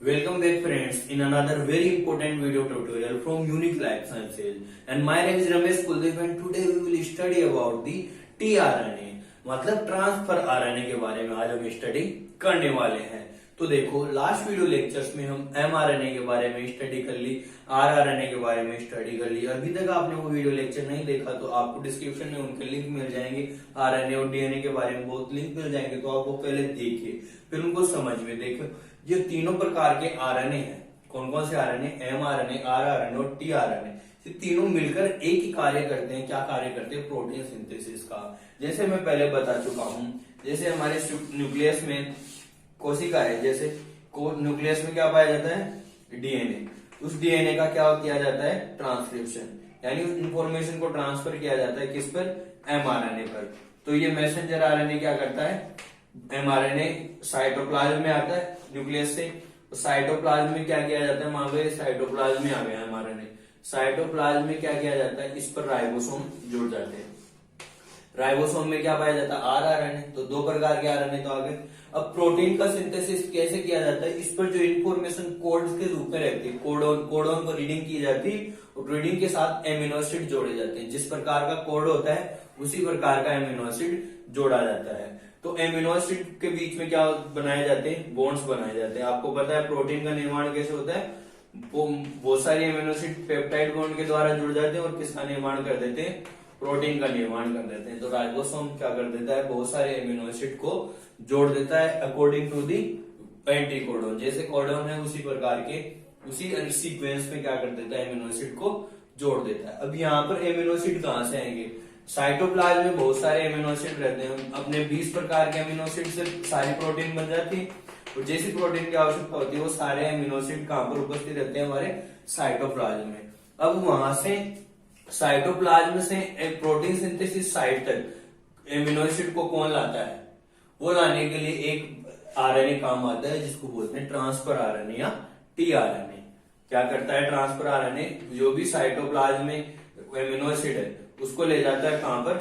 Welcome back friends in another very important video tutorial from Unique Life Sciences, and my name is Ramesh Kuldeep and today we will study about the tRNA मतलब transfer RNA के बारे में आज हम study करने वाले हैं। तो देखो लास्ट वीडियो लेक्चर्स में हम mRNA के बारे में स्टडी कर ली, rRNA के बारे में स्टडी कर ली। अभी तक आपने वो वीडियो लेक्चर नहीं देखा तो आपको डिस्क्रिप्शन में उनके लिंक मिल जाएंगे। आरएनए और डीएनए के बारे में बहुत लिंक मिल जाएंगे, तो आप वो पहले देखिए फिर उनको समझ में। देखो ये तीनों प्रकार के आरएनए हैं। कौन कौन से आरएनए? mRNA, rRNA और tRNA। ये तीनों मिलकर एक ही कार्य करते हैं। क्या कार्य करते हैं? प्रोटीन सिंथेसिस का। जैसे मैं पहले बता चुका हूं, जैसे हमारे न्यूक्लियस में कोशिका है, जैसे न्यूक्लियस में क्या पाया जाता है? डीएनए। उस डीएनए का क्या किया जाता है? ट्रांसक्रिप्शन, यानी उस इंफॉर्मेशन को ट्रांसफर किया जाता है किस पर? mRNA पर। तो ये मैसेंजर आरएनए क्या करता है? mRNA साइटोप्लाज्म में आता है न्यूक्लियस से। साइटोप्लाज्म में क्या किया जाता है? वहां पे साइटोप्लाज्म में आ गया mRNA। साइटोप्लाज्म में क्या किया जाता है? इस पर राइबोसोम जुड़ जाते हैं। राइबोसोम में क्या पाया जाता है? rRNA। तो दो प्रकार के आरएनए तो आ गए। अब प्रोटीन का सिंथेसिस कैसे किया जाता है? इस पर जो इन्फॉर्मेशन कोड्स के रूप में रहती है, कोडोन को रीडिंग की जाती है और रीडिंग के साथ एमिनो एसिड जोड़े जाते हैं। जिस प्रकार का कोड होता है उसी प्रकार का एमिनो एसिड जोड़ा जाता है। तो एमिनो एसिड के बीच में क्या बनाए जाते हैं? बॉन्ड्स बनाए जाते हैं। आपको पता है प्रोटीन का निर्माण कैसे होता है? बहुत सारे एमिनो एसिड पेप्टाइड बॉन्ड के द्वारा जुड़ जाते हैं और किसका निर्माण कर देते हैं? प्रोटीन का निर्माण कर देते हैं। तो राइबोसोम क्या कर देता है? बहुत सारे एमिनो एसिड को जोड़ देता है according to the anti codon. जैसे कोडोन है उसी प्रकार के उसी सीक्वेंस में क्या कर देता है? एमिनो एसिड को जोड़ देता है। अब यहाँ पर एमिनो एसिड कहां से आएंगे? साइटोप्लाज्म में बहुत सारे एमिनो एसिड रहते हैं। अपने 20 प्रकार के एमिनो एसिड से सारी प्रोटीन बन जाती है और जैसी प्रोटीन की आवश्यकता होती है वो सारे एमिनो एसिड कहां पर उपस्थित रहते हैं? हमारे साइटोप्लाज्म में। अब वहां से साइटोप्लाज्म से एक प्रोटीन सिंथेसिस साइट तक एमिनो एसिड को कौन लाता है? वो लाने के लिए एक आरएनए काम आता है जिसको बोलते हैं ट्रांसफर आरएनए या tRNA। क्या करता है ट्रांसफर आरएनए? जो भी साइटोप्लाज्म में एमिनो एसिड है उसको ले जाता है कहां पर?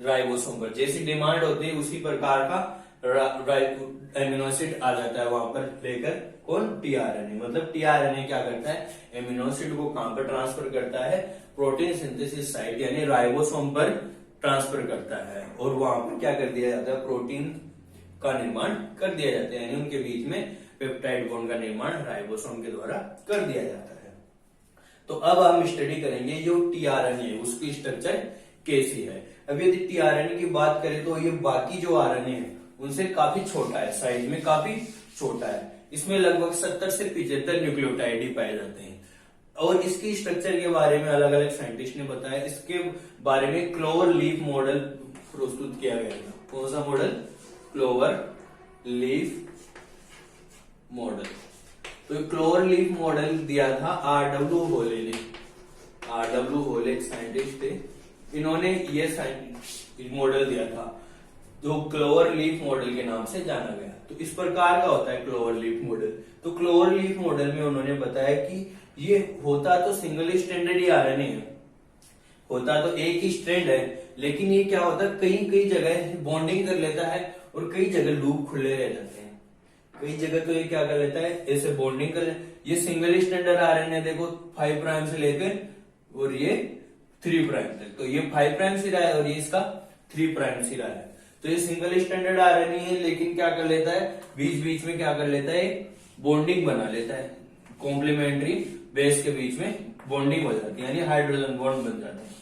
राइबोसोम पर। जैसी डिमांड होती है उसी प्रकार का एमिनो एसिड आ जाता है वहां पर लेकर। कौन? tRNA। मतलब tRNA क्या करता है? एमिनो एसिड को कहां पर ट्रांसफर करता है? प्रोटीन सिंथेसिस साइट यानी राइबोसोम पर ट्रांसफर करता है और वहां पर क्या कर दिया जाता है? प्रोटीन का निर्माण कर दिया जाता है, यानी उनके बीच में पेप्टाइड बॉन्ड का निर्माण राइबोसोम के द्वारा कर दिया जाता है। तो अब हम स्टडी करेंगे जो tRNA है उसकी स्ट्रक्चर कैसी है। अब यदि tRNA की बात करें तो ये बाकी जो आरएनए है उनसे काफी छोटा है, साइज में काफी छोटा है। इसमें लगभग 70 से 75 न्यूक्लियोटाइड ही पाए जाते हैं और इसकी स्ट्रक्चर के बारे में अलग अलग साइंटिस्ट ने बताया। इसके बारे में क्लोवर लीफ मॉडल प्रस्तुत किया गया था। कौन सा मॉडल? Clover leaf model. तो क्लोवर लीफ मॉडल दिया था R.W. होले ने। R.W. होले एक साइंटिस्ट थे, इन्होंने ये मॉडल दिया था जो क्लोवर लीफ मॉडल के नाम से जाना गया। तो इस प्रकार का होता है क्लोवर लीफ मॉडल। तो क्लोवर लीफ मॉडल में उन्होंने बताया कि ये होता तो सिंगल स्ट्रैंडेड ही आरएनए है, होता तो एक ही स्ट्रैंड है, लेकिन ये क्या होता है कई कई जगह बॉन्डिंग कर लेता है और कई जगह लूप खुले रह जाते हैं। कई जगह तो ये क्या कर लेता है? ऐसे बॉन्डिंग कर ये सिंगल स्ट्रैंडेड आरएनए देखो 5 प्राइम से लेकर और ये 3 प्राइम तक। तो ये 5 प्राइम सिरा है और ये इसका 3 प्राइम सिरा है। तो ये सिंगल स्टैंडर्ड आरएनए है, लेकिन क्या कर लेता है? बीच बीच में क्या कर लेता है? बॉन्डिंग बना लेता है। कॉम्प्लीमेंट्री बेस के बीच में बॉन्डिंग हो जाती है, यानी हाइड्रोजन बॉन्ड बन जाते हैं।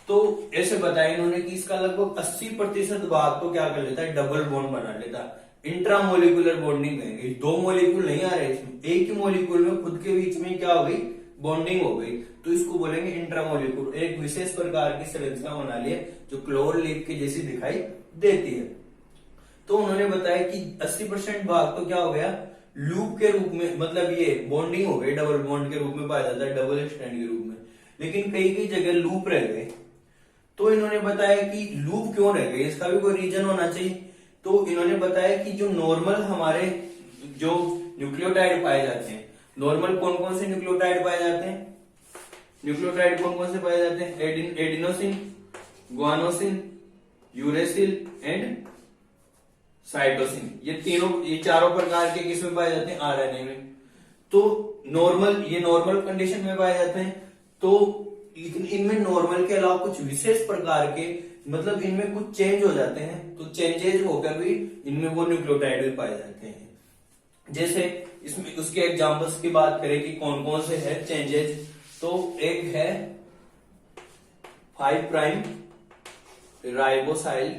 तो ऐसे बताया इन्होंने कि इसका लगभग 80% भाग तो क्या कर लेता है? डबल बॉन्ड बना लेता है। इंट्रामोलिकुलर बॉन्डिंग कहेंगे। 2 मोलिक्यूल नहीं आ रहे इसमें, एक ही मोलिक्यूल में खुद के बीच में क्या हो गई? बॉन्डिंग हो गई। तो इसको बोलेंगे इंट्रामोलिक्यूल। एक विशेष प्रकार की संरचना बना ली है जो क्लोवर लीफ की जैसी दिखाई देती है। तो उन्होंने बताया कि 80% भाग तो क्या हो गया? लूप के रूप में, मतलब ये बॉन्डिंग हो गई, डबल बॉन्ड के रूप में पाया जाता है, डबल स्ट्रैंड के रूप में। लेकिन कई कई जगह लूप रह गए। तो इन्होंने बताया कि लूप क्यों रह गए, इसका भी कोई रीजन होना चाहिए। तो इन्होंने बताया कि जो नॉर्मल हमारे जो न्यूक्लियोटाइड पाए जाते हैं, नॉर्मल कौन कौन से न्यूक्लियोटाइड पाए जाते हैं? न्यूक्लियोटाइड कौन कौन से पाए जाते हैं? Adenosine, guanosine, uracil and cytosine, ये चारों प्रकार के किसमें पाए जाते हैं? आरएनए में। तो ये नॉर्मल कंडीशन में पाए जाते हैं। तो लेकिन इनमें नॉर्मल के अलावा कुछ विशेष प्रकार के, मतलब इनमें कुछ चेंज हो जाते हैं, तो चेंजेज होकर भी इनमें वो न्यूक्लियोटाइड भी पाए जाते हैं। जैसे इसमें उसके एग्जांपल्स की बात करें कि कौन कौन से है चेंजेज, तो एक है 5 प्राइम राइबोसाइल,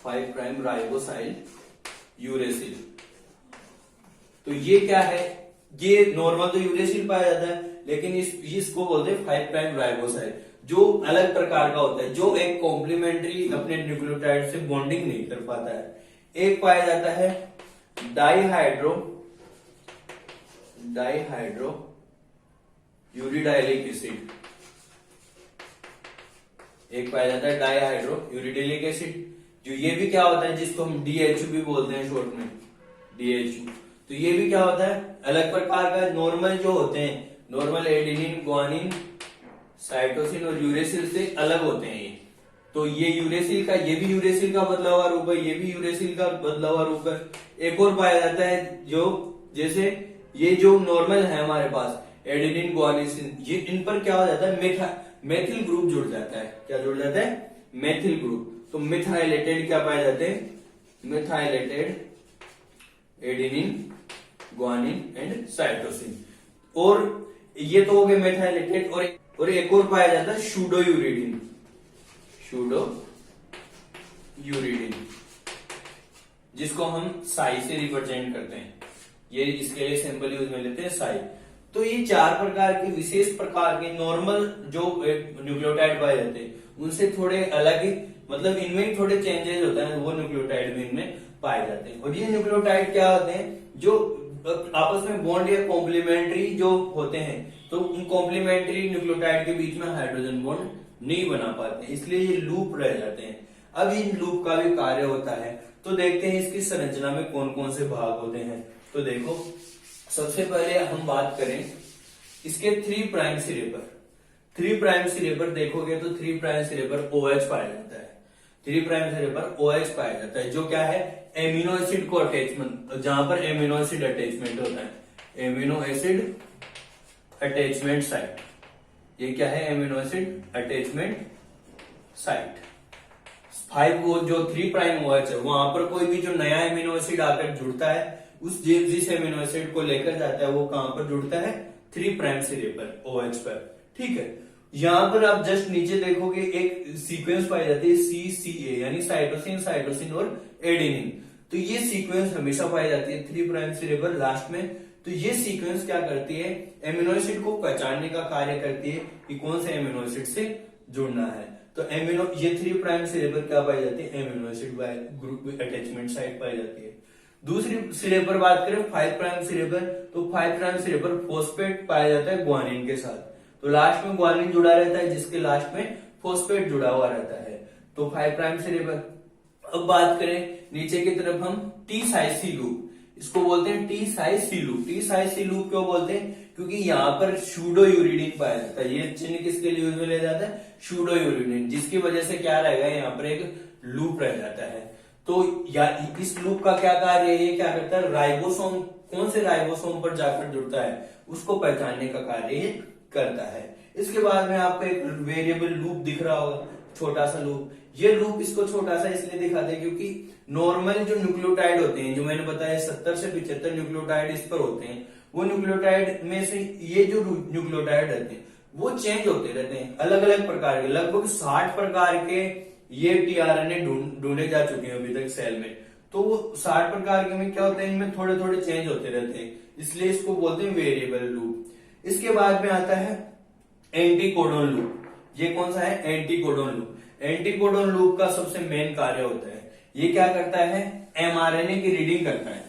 5 प्राइम राइबोसाइल यूरेसिल। तो ये क्या है? ये नॉर्मल तो यूरेसिल पाया जाता है, लेकिन इसको बोलते हैं 5 प्राइम राइबोसाइल, जो अलग प्रकार का होता है, जो एक कॉम्प्लीमेंट्री अपने न्यूक्लियोटाइड से बॉन्डिंग नहीं कर पाता है। एक पाया जाता है डाईहाइड्रो यूरिडाइलिक एसिड, एक पाया जाता है डाईहाइड्रो यूरिडाइलिक एसिड, जो ये भी क्या होता है, जिसको हम DHU भी बोलते हैं शॉर्ट में, DHU। तो ये भी क्या होता है? अलग प्रकार का। नॉर्मल जो होते हैं, नॉर्मल एडेनिन, ग्वानिन, साइटोसिन और यूरेसिल से अलग होते हैं ये। तो ये यूरेसिल का, ये भी यूरेसिल का बदला हुआ रूप है, ये भी यूरेसिल का बदला हुआ रूप है। एक और पाया जाता है जो, जैसे ये जो नॉर्मल है हमारे पास एडेनिन, ग्वानिन, ये इन पर क्या हो जाता है? मेथिल ग्रुप जुड़ जाता है। क्या जुड़ जाता है? Methyl group. तो मिथाइलेटेड क्या पाए जाते हैं? Methylated adenine, guanine and cytosine. और ये तो हो गए मिथाइलेटेड। और एक और पाया जाता है सूडो यूरिडीन, जिसको हम साई से रिप्रेजेंट करते हैं। ये इसके लिए सिंपल यूज में लेते हैं साई। तो ये 4 प्रकार के विशेष प्रकार के नॉर्मल जो न्यूक्लियोटाइड पाए जाते हैं, उनसे थोड़े अलग ही, मतलब इनमें ही थोड़े चेंजेस होता है, वो न्यूक्लियोटाइड भी इनमें पाए जाते हैं। और ये न्यूक्लियोटाइड क्या होते हैं? जो आपस में बॉन्ड या कॉम्प्लीमेंट्री जो होते हैं, तो उन कॉम्प्लीमेंट्री न्यूक्लियोटाइड के बीच में हाइड्रोजन बॉन्ड नहीं बना पाते, इसलिए ये लूप रह जाते हैं। अब इन लूप का भी कार्य होता है, तो देखते हैं इसकी संरचना में कौन कौन से भाग होते हैं। तो देखो, सबसे पहले हम बात करें इसके 3 प्राइम सिरे पर। 3 प्राइम सिरे पर देखोगे तो 3 प्राइम सिरे पर OH पाया जाता है। 3 प्राइम सिरे पर OH पाया जाता है, जो क्या है? एमिनो एसिड को अटैचमेंट, जहां पर एमिनो एसिड अटैचमेंट होता है, एमिनो एसिड अटैचमेंट साइट। ये क्या है? Amino acid attachment site. 3 prime OH है, वहां पर कोई भी जो नया एमिनो एसिड आकर जुड़ता है, उस जिस एमिनो एसिड को लेकर जाता है, वो कहां पर जुड़ता है? 3 प्राइम सिरे पर, OH पर। ठीक है। यहां पर आप जस्ट नीचे देखोगे एक सीक्वेंस पाई जाती है CCA, यानी साइटोसिन और एडेनिन। तो ये सीक्वेंस हमेशा पाई जाती है 3 प्राइम सिरे पर लास्ट में। तो ये सीक्वेंस क्या करती है? एमिनो एसिड को पहचानने का कार्य करती है कि कौन से एमिनो एसिड से जुड़ना है। तो ये 3 प्राइम सिरे पर क्या पाई जाती है? Amino acid group attachment site पाई जाती है। दूसरी सिरे पर बात करें 5 प्राइम सिरे पर, तो 5 प्राइम सिरे पर फोस्फेट पाया जाता है ग्वानिन के साथ। तो लास्ट में ग्वानिन जुड़ा रहता है, जिसके लास्ट में फोस्फेट जुड़ा हुआ रहता है। तो 5 प्राइम सिरे पर। अब बात करें नीचे की तरफ हम टी साइज सी लूप, इसको बोलते हैं टी साइज सी लूप। टी साइज सी लूप क्यों बोलते हैं? क्योंकि यहाँ पर सूडो यूरिडीन पाया जाता है। ये चिन्ह किसके लिए यूज में लिया जाता है? सूडो यूरिडीन, जिसकी वजह से क्या रहेगा? यहाँ पर एक लूप रह जाता है। तो इस लूप का क्या कार्य है? ये क्या करता है? राइबोसोम, कौन से राइबोसोम पर जाकर जुड़ता है, उसको पहचानने का कार्य ये करता है। इसके बाद में आपको एक वेरिएबल लूप दिख रहा होगा, छोटा सा लूप। ये लूप इसको छोटा सा इसलिए दिखाते हैं क्योंकि नॉर्मल जो न्यूक्लियोटाइड होते हैं, जो मैंने बताया 70 से 75 न्यूक्लियोटाइड इस पर होते हैं, वो न्यूक्लियोटाइड में से ये जो न्यूक्लियोटाइड रहते हैं वो चेंज होते रहते हैं, अलग अलग प्रकार के, लगभग 60 प्रकार के ये टीआरएनए ढूंढे जा चुके हैं अभी तक सेल में। तो वो 60 प्रकार के में क्या होते हैं? इनमें थोड़े थोड़े चेंज होते रहते हैं, इसलिए इसको बोलते हैं वेरिएबल लूप। इसके बाद में आता है एंटीकोडोन लूप। ये कौन सा है? Anticodon loop. एंटीकोडोन लूप का सबसे मेन कार्य होता है, ये क्या करता है? एमआरएनए की रीडिंग करता है।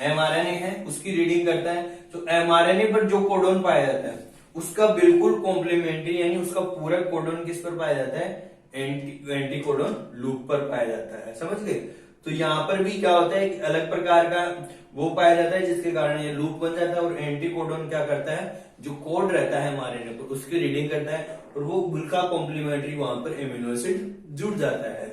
एमआरएनए है, उसकी रीडिंग करता है। तो एमआरएनए पर जो कोडोन पाया जाता है उसका बिल्कुल कॉम्प्लीमेंट्री, यानी उसका पूरा कोडोन किस पर पाया जाता है? एंटीकोडोन लूप पर पाया जाता है। समझ गए? तो यहाँ पर भी क्या होता है? अलग प्रकार का वो पाया जाता है, जिसके कारण ये लूप बन जाता है। और एंटीकोडोन क्या करता है? जो कोड रहता है एमआरएनए पर, उसकी रीडिंग करता है, और वो बिल्कुल कॉम्प्लीमेंट्री वहां पर एमिनो एसिड जुड़ जाता है।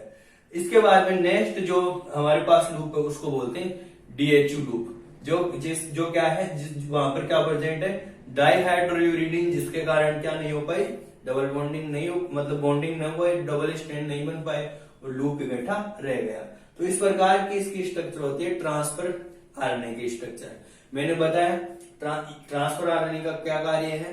इसके बाद में नेक्स्ट जो हमारे पास लूप है उसको बोलते हैं डीएचयू लूप। जो क्या है, वहां पर क्या प्रेजेंट है, डाइहाइड्रोयूरिडीन, जिसके कारण क्या नहीं हो पाई, डबल बॉन्डिंग नहीं हो, मतलब बॉन्डिंग न हुआ, डबल स्ट्रैंड नहीं बन पाए और लूप इकट्ठा रह गया। तो इस प्रकार की इसकी स्ट्रक्चर होती है ट्रांसफर आरएनए की स्ट्रक्चर। मैंने बताया ट्रांसफर आरएनए का क्या कार्य है,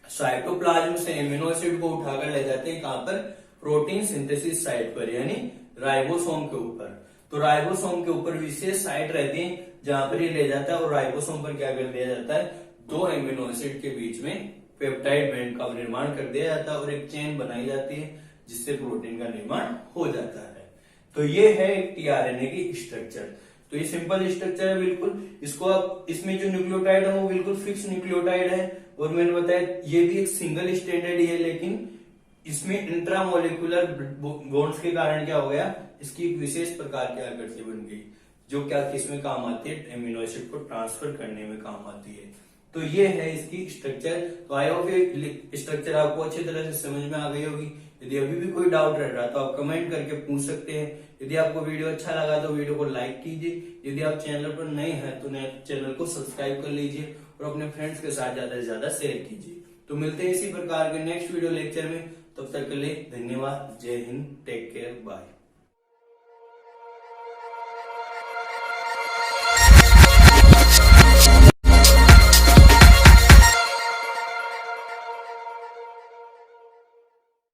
साइटोप्लाज्म से एमिनो एसिड को उठाकर ले जाते हैं कहां पर, प्रोटीन सिंथेसिस साइट पर, यानी राइबोसोम के ऊपर। तो राइबोसोम के ऊपर विशेष साइट रहती है जहां पर ये ले जाता है और राइबोसोम पर क्या कर दिया जाता है, दो एमिनो एसिड के बीच में पेप्टाइड बैंड का निर्माण कर दिया जाता है और एक चेन बनाई जाती है जिससे प्रोटीन का निर्माण हो जाता है। तो ये है एक टीआरएनए की स्ट्रक्चर। तो ये सिंपल स्ट्रक्चर है बिल्कुल। इसको आप, इसमें जो न्यूक्लियोटाइड है वो बिल्कुल फिक्स न्यूक्लियोटाइड है और मैंने बताया ये भी एक सिंगल स्ट्रैंडेड ही है, लेकिन इसमें इंट्रामोलिकुलर बॉन्ड्स के कारण क्या हो गया, इसकी एक विशेष प्रकार की आकृति बन गई जो क्या किसमें काम आती है, एमिनो एसिड को ट्रांसफर करने में काम आती है। तो ये है इसकी स्ट्रक्चर। तो आई होप ये स्ट्रक्चर आपको अच्छी तरह से समझ में आ गई होगी। यदि अभी भी कोई डाउट रह रहा तो आप कमेंट करके पूछ सकते हैं। यदि आपको वीडियो अच्छा लगा तो वीडियो को लाइक कीजिए। यदि आप चैनल पर नए हैं तो चैनल को सब्सक्राइब कर लीजिए और अपने फ्रेंड्स के साथ ज्यादा से ज्यादा शेयर कीजिए। तो मिलते हैं इसी प्रकार के नेक्स्ट वीडियो लेक्चर में। तब तक के लिए धन्यवाद। जय हिंद, टेक केयर, बाय।